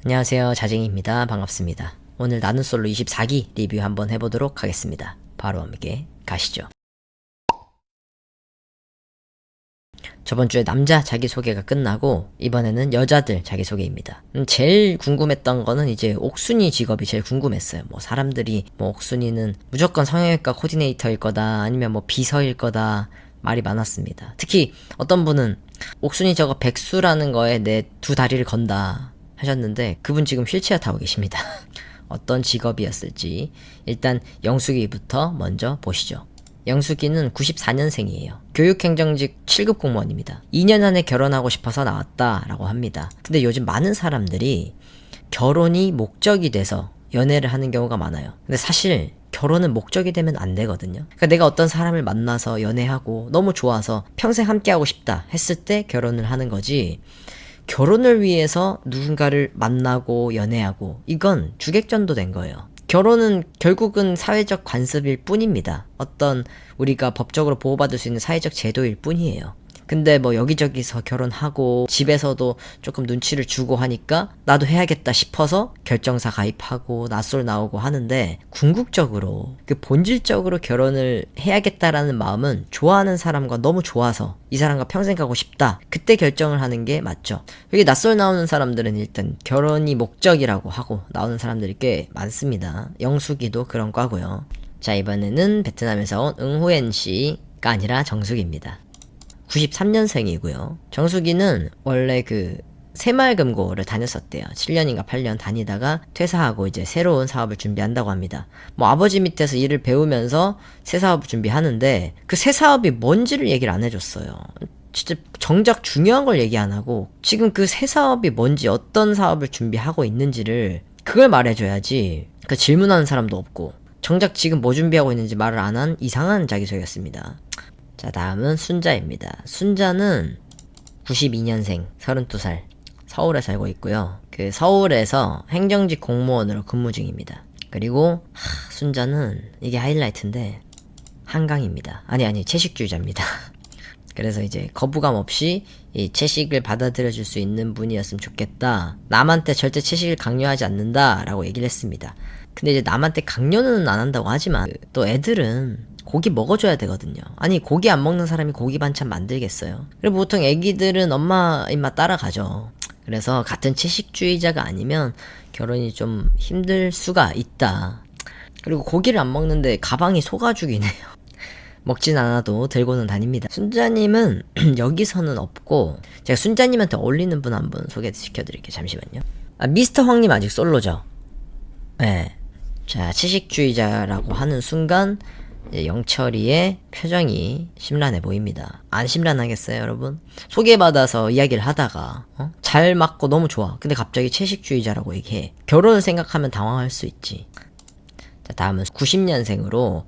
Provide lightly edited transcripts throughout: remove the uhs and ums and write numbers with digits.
안녕하세요, 자쟁이입니다. 반갑습니다. 오늘 나는 솔로 24기 리뷰 한번 해보도록 하겠습니다. 바로 함께 가시죠. 저번주에 남자 자기소개가 끝나고 이번에는 여자들 자기소개입니다. 제일 궁금했던 거는 이제 옥순이 직업이 제일 궁금했어요. 사람들이 옥순이는 무조건 성형외과 코디네이터일 거다, 아니면 비서일 거다 말이 많았습니다. 특히 어떤 분은 옥순이 저거 백수라는 거에 내 두 다리를 건다 하셨는데, 그분 지금 휠체어 타고 계십니다. 어떤 직업이었을지 일단 영숙이부터 먼저 보시죠. 영숙이는 94년생이에요. 교육행정직 7급 공무원입니다. 2년 안에 결혼하고 싶어서 나왔다라고 합니다. 근데 요즘 많은 사람들이 결혼이 목적이 돼서 연애를 하는 경우가 많아요. 근데 사실 결혼은 목적이 되면 안 되거든요. 그러니까 내가 어떤 사람을 만나서 연애하고 너무 좋아서 평생 함께하고 싶다 했을 때 결혼을 하는 거지, 결혼을 위해서 누군가를 만나고 연애하고, 이건 주객전도 된 거예요. 결혼은 결국은 사회적 관습일 뿐입니다. 어떤 우리가 법적으로 보호받을 수 있는 사회적 제도일 뿐이에요. 근데 여기저기서 결혼하고 집에서도 조금 눈치를 주고 하니까 나도 해야겠다 싶어서 결정사 가입하고 낯설 나오고 하는데, 궁극적으로 본질적으로 결혼을 해야겠다라는 마음은 좋아하는 사람과 너무 좋아서 이 사람과 평생 가고 싶다, 그때 결정을 하는 게 맞죠. 여기 낯설 나오는 사람들은 일단 결혼이 목적이라고 하고 나오는 사람들이 꽤 많습니다. 영숙이도 그런 과고요. 자, 이번에는 베트남에서 온 응호엔 씨가 아니라 정숙입니다. 93년생이고요. 정숙이는 원래 새마을금고를 다녔었대요. 7년인가 8년 다니다가 퇴사하고 이제 새로운 사업을 준비한다고 합니다. 아버지 밑에서 일을 배우면서 새 사업을 준비하는데, 그 새 사업이 뭔지를 얘기를 안 해줬어요. 진짜 정작 중요한 걸 얘기 안 하고, 지금 그 새 사업이 뭔지, 어떤 사업을 준비하고 있는지를 그걸 말해줘야지. 질문하는 사람도 없고, 정작 지금 뭐 준비하고 있는지 말을 안 한 이상한 자기소개였습니다. 자, 다음은 순자입니다. 순자는 92년생, 32살, 서울에 살고 있고요. 서울에서 행정직 공무원으로 근무 중입니다. 그리고 순자는 이게 하이라이트인데 한강입니다. 아니 채식주의자입니다. 그래서 이제 거부감 없이 이 채식을 받아들여줄 수 있는 분이었으면 좋겠다, 남한테 절대 채식을 강요하지 않는다 라고 얘기를 했습니다. 근데 이제 남한테 강요는 안 한다고 하지만 또 애들은 고기 먹어줘야 되거든요. 아니, 고기 안 먹는 사람이 고기 반찬 만들겠어요? 그리고 보통 애기들은 엄마 입맛 따라가죠. 그래서 같은 채식주의자가 아니면 결혼이 좀 힘들 수가 있다. 그리고 고기를 안 먹는데 가방이 소가죽이네요. 먹진 않아도 들고는 다닙니다. 순자님은 여기서는 없고, 제가 순자님한테 어울리는 분 한 분 소개시켜드릴게요. 잠시만요. 미스터 황님 아직 솔로죠? 네. 자, 채식주의자라고 하는 순간 영철이의 표정이 심란해 보입니다. 안 심란하겠어요, 여러분? 소개받아서 이야기를 하다가 잘 맞고 너무 좋아. 근데 갑자기 채식주의자라고 얘기해. 결혼을 생각하면 당황할 수 있지. 자, 다음은 90년생으로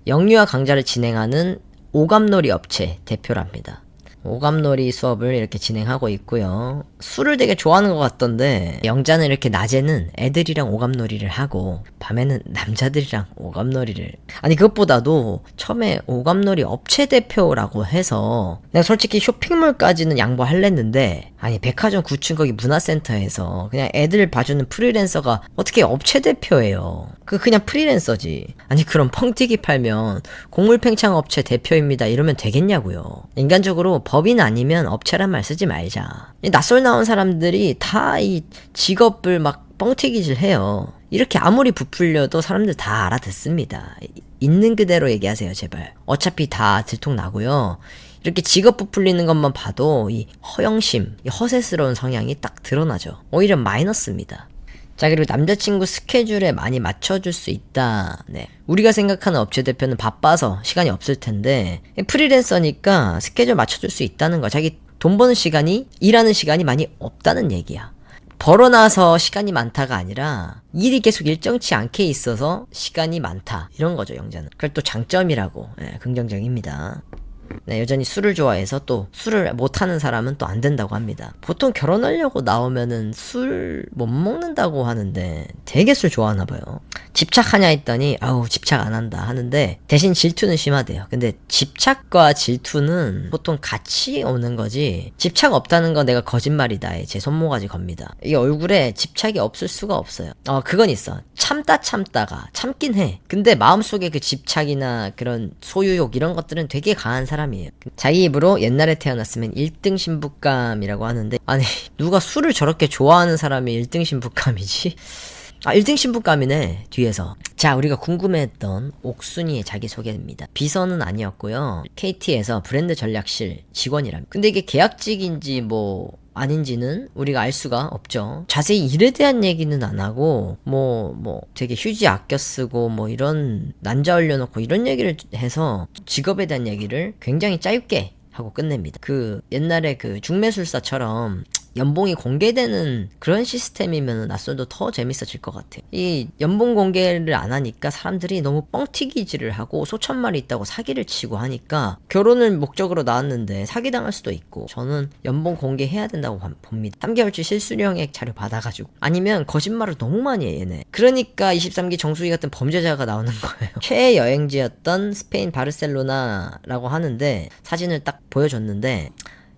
영유아 강좌를 진행하는 오감놀이 업체 대표랍니다. 오감놀이 수업을 이렇게 진행하고 있고요. 술을 되게 좋아하는 것 같던데, 영자는 이렇게 낮에는 애들이랑 오감놀이를 하고 밤에는 남자들이랑 오감놀이를. 아니, 그것보다도 처음에 오감놀이 업체 대표라고 해서 내가 솔직히 쇼핑몰까지는 양보할랬는데, 아니 백화점 9층 거기 문화센터에서 그냥 애들 봐주는 프리랜서가 어떻게 업체 대표예요? 그냥 프리랜서지. 아니, 그럼 펑튀기 팔면 곡물팽창업체 대표입니다 이러면 되겠냐고요. 인간적으로 법인 아니면 업체란 말 쓰지 말자. 낯설 나온 사람들이 다 이 직업을 뻥튀기질 해요. 이렇게 아무리 부풀려도 사람들 다 알아듣습니다. 있는 그대로 얘기하세요, 제발. 어차피 다 들통나고요. 이렇게 직업 부풀리는 것만 봐도 이 허영심, 이 허세스러운 성향이 딱 드러나죠. 오히려 마이너스입니다. 자, 그리고 남자친구 스케줄에 많이 맞춰줄 수 있다. 네. 우리가 생각하는 업체 대표는 바빠서 시간이 없을 텐데, 프리랜서니까 스케줄 맞춰줄 수 있다는 거. 자기 돈 버는 시간이, 일하는 시간이 많이 없다는 얘기야. 벌어놔서 시간이 많다가 아니라 일이 계속 일정치 않게 있어서 시간이 많다, 이런 거죠, 영자는. 그걸 또 장점이라고, 긍정적입니다. 네, 여전히 술을 좋아해서 또 술을 못하는 사람은 또 안 된다고 합니다. 보통 결혼하려고 나오면은 술 못 먹는다고 하는데 되게 술 좋아하나 봐요. 집착하냐 했더니 아우 집착 안 한다 하는데 대신 질투는 심하대요. 근데 집착과 질투는 보통 같이 오는 거지 집착 없다는 건 내가 거짓말이다에 제 손모가지 겁니다. 이 얼굴에 집착이 없을 수가 없어요. 그건 있어. 참다가 참긴 해. 근데 마음속에 그 집착이나 그런 소유욕 이런 것들은 되게 강한 사람이에요. 자기 입으로 옛날에 태어났으면 1등 신부감이라고 하는데 아니 누가 술을 저렇게 좋아하는 사람이 1등 신부감이지? 1등 신부감이네 뒤에서. 자, 우리가 궁금해했던 옥순이의 자기소개입니다. 비서는 아니었고요. KT에서 브랜드 전략실 직원이랍니다. 근데 이게 계약직인지 뭐 아닌지는 우리가 알 수가 없죠. 자세히 일에 대한 얘기는 안 하고 되게 휴지 아껴 쓰고 뭐 이런 난자 올려놓고 이런 얘기를 해서 직업에 대한 얘기를 굉장히 짧게 하고 끝냅니다. 그 옛날에 그 중매술사처럼 연봉이 공개되는 그런 시스템이면 낯설도 더 재밌어질 것 같아요. 이 연봉 공개를 안 하니까 사람들이 너무 뻥튀기질을 하고 소천 마리 있다고 사기를 치고 하니까 결혼을 목적으로 나왔는데 사기당할 수도 있고 저는 연봉 공개해야 된다고 봅니다. 3개월치 실수령액 자료 받아가지고 아니면 거짓말을 너무 많이 해 얘네. 그러니까 23기 정수기 같은 범죄자가 나오는 거예요. 최애 여행지였던 스페인 바르셀로나라고 하는데 사진을 딱 보여줬는데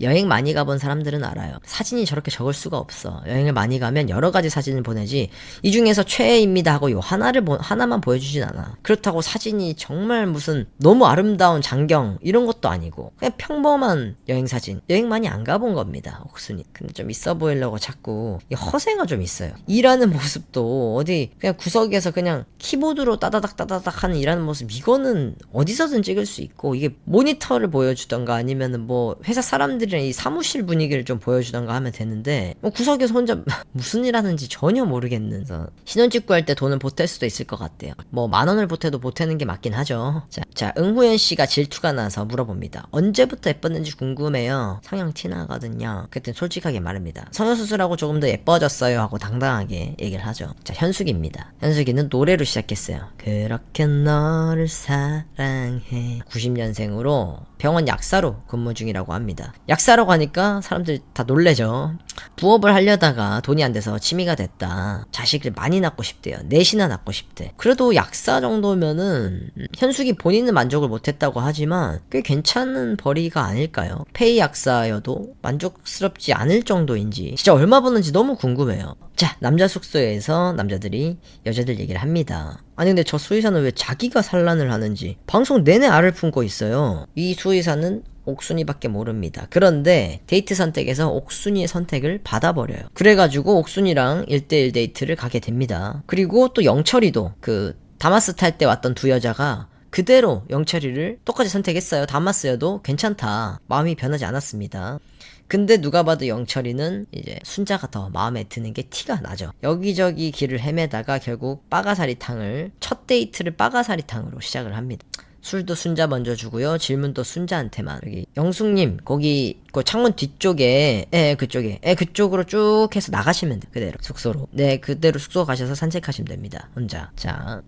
여행 많이 가본 사람들은 알아요. 사진이 저렇게 적을 수가 없어. 여행을 많이 가면 여러 가지 사진을 보내지 이 중에서 최애입니다 하고 요 하나만 보여주진 않아. 그렇다고 사진이 정말 무슨 너무 아름다운 장경 이런 것도 아니고 그냥 평범한 여행 사진. 여행 많이 안 가본 겁니다. 옥순이. 근데 좀 있어 보이려고 자꾸 허세가 좀 있어요. 일하는 모습도 어디 그냥 구석에서 그냥 키보드로 따다닥 하는 일하는 모습 이거는 어디서든 찍을 수 있고 이게 모니터를 보여주던가 아니면은 뭐 회사 사람들이 이 사무실 분위기를 좀 보여주던가 하면 되는데 구석에서 혼자 무슨 일 하는지 전혀 모르겠는 신혼집 구할 때 돈을 보탤 수도 있을 것 같대요. 뭐 10,000원을 보태도 보태는 게 맞긴 하죠. 자 응후연 씨가 질투가 나서 물어봅니다. 언제부터 예뻤는지 궁금해요. 성형 티나거든요. 그때 솔직하게 말합니다. 성형수술하고 조금 더 예뻐졌어요 하고 당당하게 얘기를 하죠. 자 현숙입니다. 현숙이는 노래로 시작했어요. 그렇게 너를 사랑해. 90년생으로 병원 약사로 근무 중이라고 합니다. 약사라고 하니까 사람들이 다 놀래죠. 부업을 하려다가 돈이 안 돼서 취미가 됐다. 자식을 많이 낳고 싶대요. 넷이나 낳고 싶대. 그래도 약사 정도면은 현숙이 본인은 만족을 못했다고 하지만 꽤 괜찮은 벌이가 아닐까요? 페이 약사여도 만족스럽지 않을 정도인지 진짜 얼마 버는지 너무 궁금해요. 자, 남자 숙소에서 남자들이 여자들 얘기를 합니다. 아니 근데 저 수의사는 왜 자기가 산란을 하는지 방송 내내 알을 품고 있어요. 이 수의사는 옥순이밖에 모릅니다. 그런데 데이트 선택에서 옥순이의 선택을 받아버려요. 그래가지고 옥순이랑 1대1 데이트를 가게 됩니다. 그리고 또 영철이도 그 다마스 탈 때 왔던 두 여자가 그대로 영철이를 똑같이 선택했어요. 다마스여도 괜찮다. 마음이 변하지 않았습니다. 근데 누가 봐도 영철이는 이제 순자가 더 마음에 드는 게 티가 나죠. 여기저기 길을 헤매다가 결국 첫 데이트를 빠가사리탕으로 시작을 합니다. 술도 순자 먼저 주고요. 질문도 순자한테만. 여기 영숙님 거기 그 창문 뒤쪽에 그쪽으로 쭉 해서 나가시면 돼. 그대로 숙소로. 네 그대로 숙소 가셔서 산책하시면 됩니다. 혼자. 자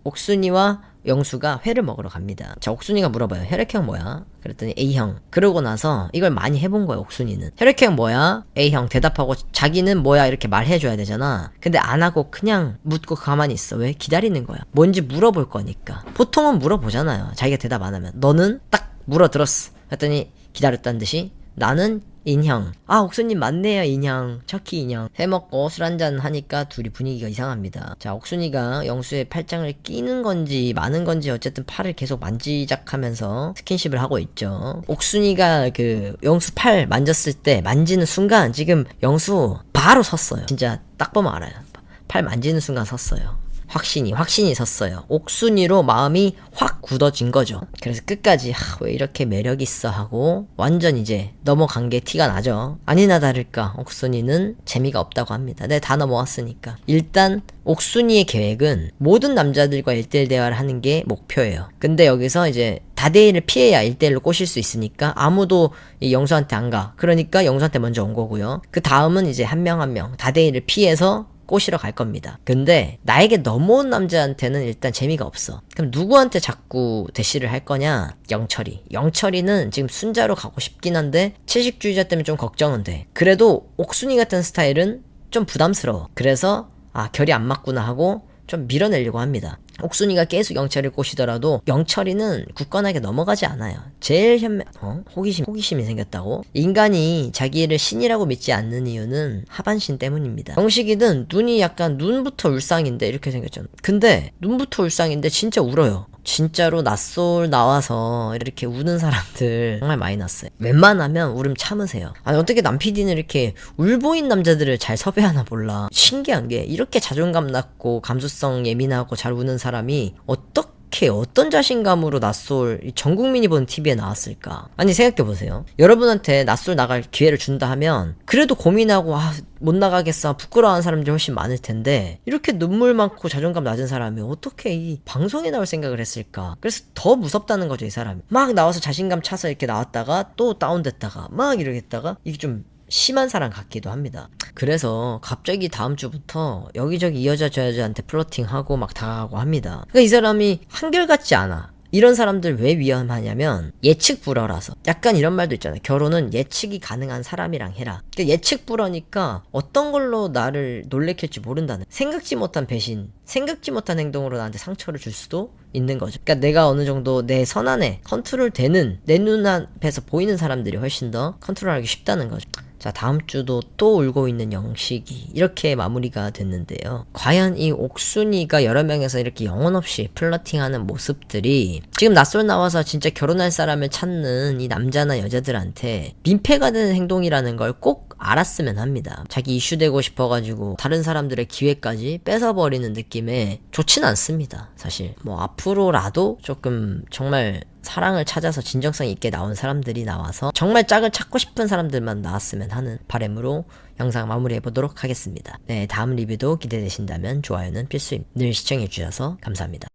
옥순이와 영수가 회를 먹으러 갑니다. 자 옥순이가 물어봐요. 혈액형 뭐야? 그랬더니 A형. 그러고 나서 이걸 많이 해본 거야 옥순이는. 혈액형 뭐야? A형. 대답하고 자기는 뭐야 이렇게 말해줘야 되잖아. 근데 안 하고 그냥 묻고 가만히 있어. 왜? 기다리는 거야. 뭔지 물어볼 거니까. 보통은 물어보잖아요. 자기가 대답 안 하면. 너는 딱 물어들었어. 그랬더니 기다렸다는 듯이 나는 인형. 옥순님 맞네요 인형. 척키 인형. 회 먹고 술 한잔 하니까 둘이 분위기가 이상합니다. 자 옥순이가 영수의 팔짱을 끼는 건지 마는 건지 어쨌든 팔을 계속 만지작하면서 스킨십을 하고 있죠. 옥순이가 그 영수 팔 만졌을 때 만지는 순간 지금 영수 바로 섰어요. 진짜 딱 보면 알아요. 팔 만지는 순간 섰어요. 확신이 섰어요. 옥순이로 마음이 확 굳어진 거죠. 그래서 끝까지 왜 이렇게 매력있어 하고 완전 이제 넘어간 게 티가 나죠. 아니나 다를까 옥순이는 재미가 없다고 합니다. 네, 다 넘어왔으니까. 일단 옥순이의 계획은 모든 남자들과 1대1 대화를 하는 게 목표예요. 근데 여기서 이제 다대일을 피해야 1대1로 꼬실 수 있으니까 아무도 이 영수한테 안 가. 그러니까 영수한테 먼저 온 거고요. 그 다음은 이제 한 명 다대일을 피해서 꼬시러 갈 겁니다. 근데 나에게 넘어온 남자한테는 일단 재미가 없어. 그럼 누구한테 자꾸 대시를 할 거냐? 영철이는 지금 순자로 가고 싶긴 한데 채식주의자 때문에 좀 걱정은 돼. 그래도 옥순이 같은 스타일은 좀 부담스러워. 그래서 결이 안 맞구나 하고 좀 밀어내려고 합니다. 옥순이가 계속 영철이를 꼬시더라도 영철이는 굳건하게 넘어가지 않아요. 제일 호기심이 생겼다고? 인간이 자기를 신이라고 믿지 않는 이유는 하반신 때문입니다. 영식이는 눈이 약간 눈부터 울상인데 이렇게 생겼잖아. 근데 눈부터 울상인데 진짜 울어요. 진짜로 낯솔 나와서 이렇게 우는 사람들 정말 많이 났어요. 웬만하면 울음 참으세요. 아니 어떻게 남PD는 이렇게 울보인 남자들을 잘 섭외하나 몰라. 신기한 게 이렇게 자존감 낮고 감수성 예민하고 잘 우는 사람이 어떤 자신감으로 낯솔 전 국민이 보는 TV에 나왔을까? 아니 생각해보세요. 여러분한테 낯솔 나갈 기회를 준다 하면 그래도 고민하고 못 나가겠어 부끄러워하는 사람들이 훨씬 많을 텐데 이렇게 눈물 많고 자존감 낮은 사람이 어떻게 이 방송에 나올 생각을 했을까? 그래서 더 무섭다는 거죠. 이 사람이 막 나와서 자신감 차서 이렇게 나왔다가 또 다운됐다가 막 이러겠다가 이게 좀 심한 사람 같기도 합니다. 그래서 갑자기 다음 주부터 여기저기 이 여자 저 여자한테 플러팅하고 막 다가가고 합니다. 그러니까 이 사람이 한결같지 않아. 이런 사람들 왜 위험하냐면 예측 불허라서. 약간 이런 말도 있잖아요. 결혼은 예측이 가능한 사람이랑 해라. 그러니까 예측 불허니까 어떤 걸로 나를 놀래킬지 모른다는, 생각지 못한 배신, 생각지 못한 행동으로 나한테 상처를 줄 수도 있는 거죠. 그러니까 내가 어느 정도 내 선안에 컨트롤 되는, 내 눈앞에서 보이는 사람들이 훨씬 더 컨트롤하기 쉽다는 거죠. 자, 다음 주도 또 울고 있는 영식이 이렇게 마무리가 됐는데요. 과연 이 옥순이가 여러 명에서 이렇게 영혼 없이 플러팅하는 모습들이 지금 낯설 나와서 진짜 결혼할 사람을 찾는 이 남자나 여자들한테 민폐가 되는 행동이라는 걸 꼭 알았으면 합니다. 자기 이슈되고 싶어가지고 다른 사람들의 기회까지 뺏어버리는 느낌에 좋진 않습니다. 사실 뭐 앞으로라도 조금 정말 사랑을 찾아서 진정성 있게 나온 사람들이 나와서 정말 짝을 찾고 싶은 사람들만 나왔으면 하는 바람으로 영상 마무리해보도록 하겠습니다. 네, 다음 리뷰도 기대되신다면 좋아요는 필수입니다. 늘 시청해주셔서 감사합니다.